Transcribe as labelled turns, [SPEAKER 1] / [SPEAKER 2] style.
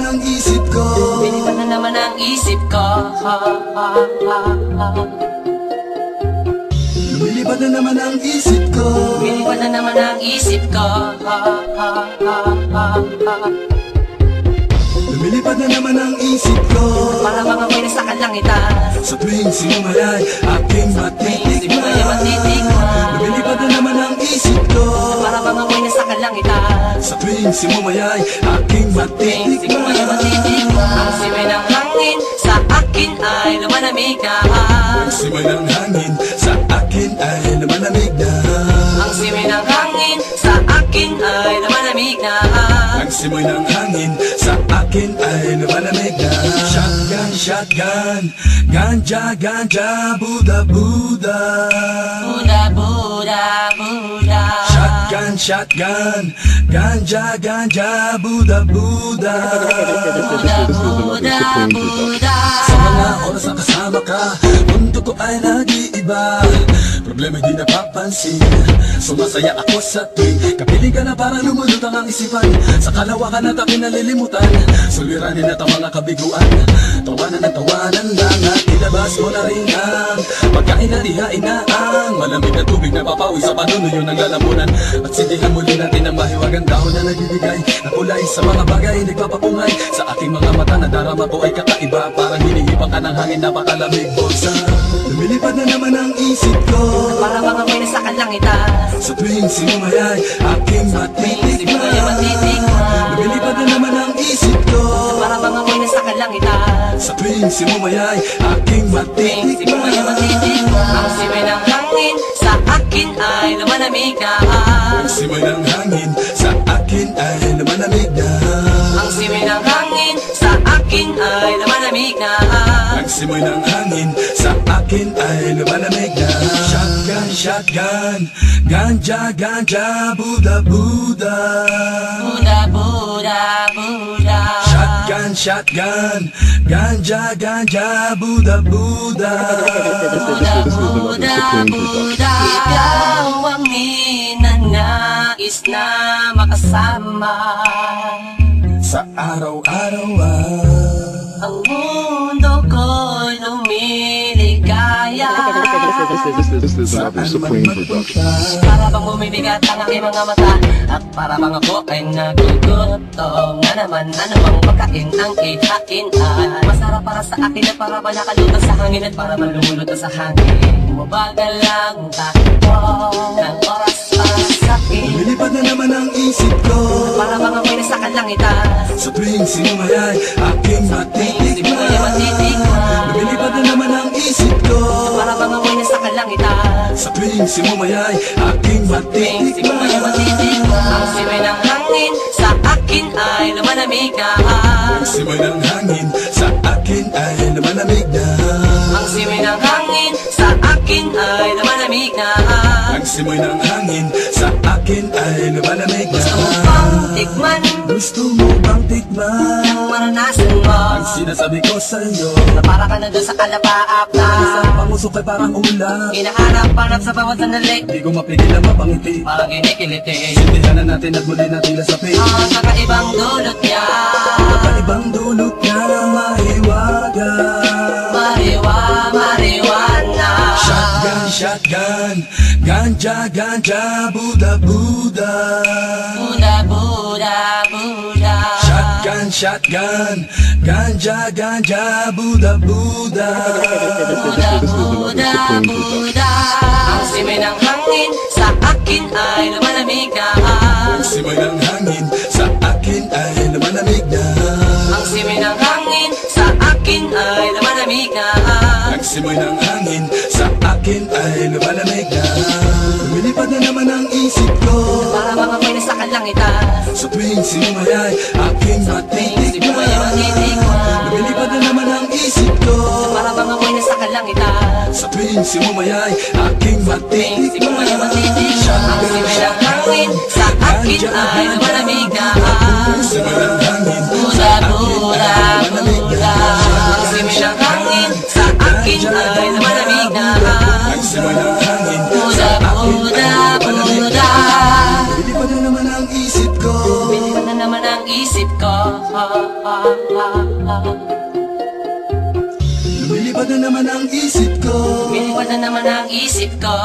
[SPEAKER 1] ang isip ko.
[SPEAKER 2] Lumilipad na naman ang isip ko.
[SPEAKER 1] Lumilipad na naman ang isip ko.
[SPEAKER 2] Lumilipad na naman ang isip ko.
[SPEAKER 1] Lumilipad na naman ang isip ko.
[SPEAKER 2] Para mga may nasa kalangitan.
[SPEAKER 1] Sa tuwing sinumayay aking matitikman. Lumilipad na naman ang isip ko.
[SPEAKER 2] Para mga may nasa kalangitan.
[SPEAKER 1] Sa tuwing sinumayay aking matitikman.
[SPEAKER 2] Ang simay ng hangin sa akin ay lumalamig na.
[SPEAKER 1] Ang simay ng hangin sa akin ay lumalamig na.
[SPEAKER 2] Ang simay ng hangin sa akin ay lumalamig na.
[SPEAKER 1] Ang simoy ng hangin sa akin ay lumalamig na. Shotgun, shotgun, ganja, ganja, Buddha, Buddha.
[SPEAKER 2] Buddha, Buddha, Buddha.
[SPEAKER 1] Shotgun, shotgun, ganja, ganja, Buddha, Buddha.
[SPEAKER 2] Buddha, Buddha, Buddha.
[SPEAKER 1] Sa mga oras na kasama ka, mundo ko ay nag-iiba. Problema'y di napapansin. Sumasaya ako sa tuwing kapiling ka na parang lumulutang ang isipan. Sa kalawakan at aking nalilimutan, suliranin at ang mga kabiguan. Tawanan at tawanan lang at ilabas mo na rin ang pagkain na dihain na ang malamig na tubig na papawi sa panunuyo ng lalamunan. At sindihan muli natin ang mahiwagang dahon na nagbibigay na kulay sa mga bagay nagpapapungay. Sa aking mga mata na darama ko ay kakaiba, parang hinihipang ka ng hangin, napakalamig bulsa. Lumilipad na naman ang isip ko.
[SPEAKER 2] Para mga may nasa kalangitan.
[SPEAKER 1] Sa tuwing sinumayay aking matitikman. Lumilipad na naman ang isip ko.
[SPEAKER 2] Para mga may nasa kalangitan.
[SPEAKER 1] Sa tuwing sinumayay aking matitikman.
[SPEAKER 2] Ang simay ng hangin sa akin ay lumalamig na.
[SPEAKER 1] Ang simay ng hangin sa akin ay lumalamig na.
[SPEAKER 2] Ang simay ng hangin sa akin ay lumalamig na.
[SPEAKER 1] Ang simoy ng hangin sa akin ay lumalamig na. Shotgun, shotgun, ganja, ganja, Buddha, Buddha.
[SPEAKER 2] Buddha, Buddha, Buddha.
[SPEAKER 1] Shotgun, shotgun, ganja, ganja, Buddha, Buddha.
[SPEAKER 2] Buddha, Buddha, Buddha. Ikaw ang ninanais na makasama.
[SPEAKER 1] Sa araw-araw
[SPEAKER 2] ang mundo ko'y lumiligaya.
[SPEAKER 3] This is Apple Supreme Production.
[SPEAKER 2] Para bang bumibigat ang aking mga mata, at para bang ako ay nagugutom na naman. Ano bang pagkain ang ihain ay masarap para sa akin, at para ba nakalutas sa hangin, at para man lumulutas sa hangin. Mabagal lang takbo ng oras para sa akin.
[SPEAKER 1] lumilipad na naman ang isip ko.
[SPEAKER 2] Para bang ako'y nasa kalangitan.
[SPEAKER 1] Sa tuwing sinumayay aking matitikman. Lumilipad na naman ang isip ko.
[SPEAKER 2] Para bang ako'y nasa kalangitan.
[SPEAKER 1] Sa tuwing sinumayay aking matitikman.
[SPEAKER 2] Ang simay ng hangin sa akin ay lumalamig na.
[SPEAKER 1] Ang simoy ng hangin sa akin ay lumalamig na.
[SPEAKER 2] Ang simay ng hangin sa akin ay lumalamig na.
[SPEAKER 1] Ang simoy ng hangin sa akin ay lumalamig na.
[SPEAKER 2] Gusto mo bang tikman?
[SPEAKER 1] Gusto mo bang tikman
[SPEAKER 2] Ang maranasan mo?
[SPEAKER 1] ang sinasabi ko sa'yo?
[SPEAKER 2] Na para ka na doon sa kalapaap na
[SPEAKER 1] Isang pangusok ay parang ulam.
[SPEAKER 2] hinahanap-hanap sa bawat sandali.
[SPEAKER 1] Di ko mapigil ang mapangiti.
[SPEAKER 2] Parang kinikiliti.
[SPEAKER 1] Sindihan na natin at muli natin lasapin.
[SPEAKER 2] Ang kakaibang dulot niya.
[SPEAKER 1] Kakaibang dulot niya na mahiwaga.
[SPEAKER 2] Mariwana.
[SPEAKER 1] Shotgun, shotgun, ganja, ganja, Buddha, Buddha.
[SPEAKER 2] Buddha, Buddha, Buddha.
[SPEAKER 1] Shotgun, shotgun, ganja, ganja, Buddha, Buddha.
[SPEAKER 2] Buddha, Buddha, Buddha. Ang simay ng hangin sa akin ay lumalamig na.
[SPEAKER 1] Ang simoy ng hangin sa akin ay lumalamig na.
[SPEAKER 2] Ang simay ng hangin sa akin ay lumalamig na.
[SPEAKER 1] Ang simoy ng hangin sa akin ay lumalamig na. Lumilipad na naman ang isip ko.
[SPEAKER 2] Para mga may nasa kalangitan.
[SPEAKER 1] Sa tuwing sinumayay aking matitikman. Lumilipad na naman ang isip ko.
[SPEAKER 2] Para mga may nasa kalangitan.
[SPEAKER 1] Sa tuwing sinumayay aking matitikman.
[SPEAKER 2] Ang simay ng hangin sa akin ay lumalamig na.
[SPEAKER 1] Ang simoy ng hangin
[SPEAKER 2] Buddha, Buddha, Buddha. Ang simay ng hangin sa akin ay lumalamig na.
[SPEAKER 1] ang simoy ng hangin
[SPEAKER 2] Buddha, Buddha, Buddha.
[SPEAKER 1] lumilipad na naman ang isip ko.
[SPEAKER 2] Lumilipad na naman ang isip ko.
[SPEAKER 1] Lumilipad na naman ang isip ko.
[SPEAKER 2] Lumilipad na naman ang isip ko.